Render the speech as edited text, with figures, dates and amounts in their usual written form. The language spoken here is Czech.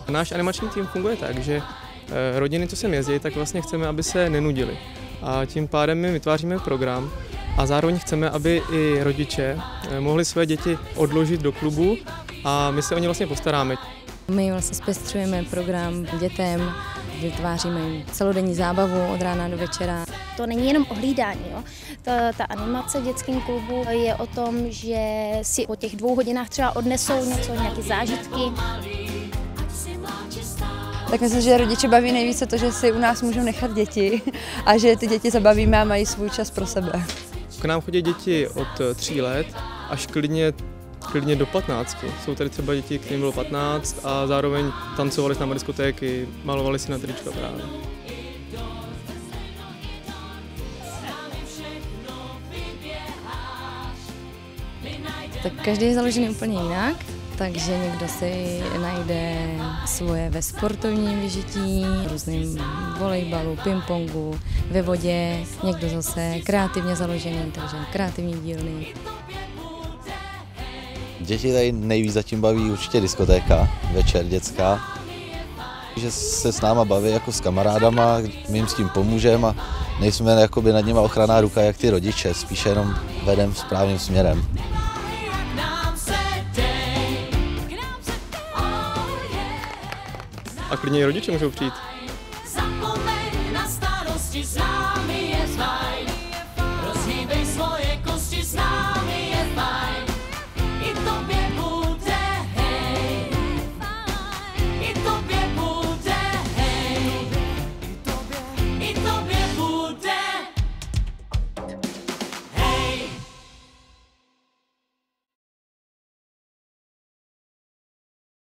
Náš animační tým funguje tak, že rodiny, co sem jezdí, tak vlastně chceme, aby se nenudili. A tím pádem my vytváříme program a zároveň chceme, aby i rodiče mohli své děti odložit do klubu a my se o ně vlastně postaráme. My vlastně zpestřujeme program dětem, vytváříme jim celodenní zábavu od rána do večera. To není jenom ohlídání. Jo? Ta animace v dětském klubu je o tom, že si po těch 2 hodinách třeba odnesou něco, nějaké zážitky. Tak myslím, že rodiče baví nejvíce to, že si u nás můžou nechat děti a že ty děti zabavíme a mají svůj čas pro sebe. K nám chodí děti od 3 let až klidně do 15. Jsou tady třeba děti, kterým bylo 15 a zároveň tancovali s námi diskotéky, malovali si na trička právě. Tak každý je založený úplně jinak, takže někdo si najde svoje ve sportovním vyžití, různým volejbalu, pingpongu, ve vodě, někdo zase kreativně založený, takže kreativní dílny. Děti tady nejvíc zatím baví určitě diskotéka, večer dětská. Že se s náma baví jako s kamarádama, my jim s tím pomůžeme a nejsme jakoby nad nima ochranná ruka jak ty rodiče, spíše jenom vedem správným směrem. A klidně i rodiče můžou přijít.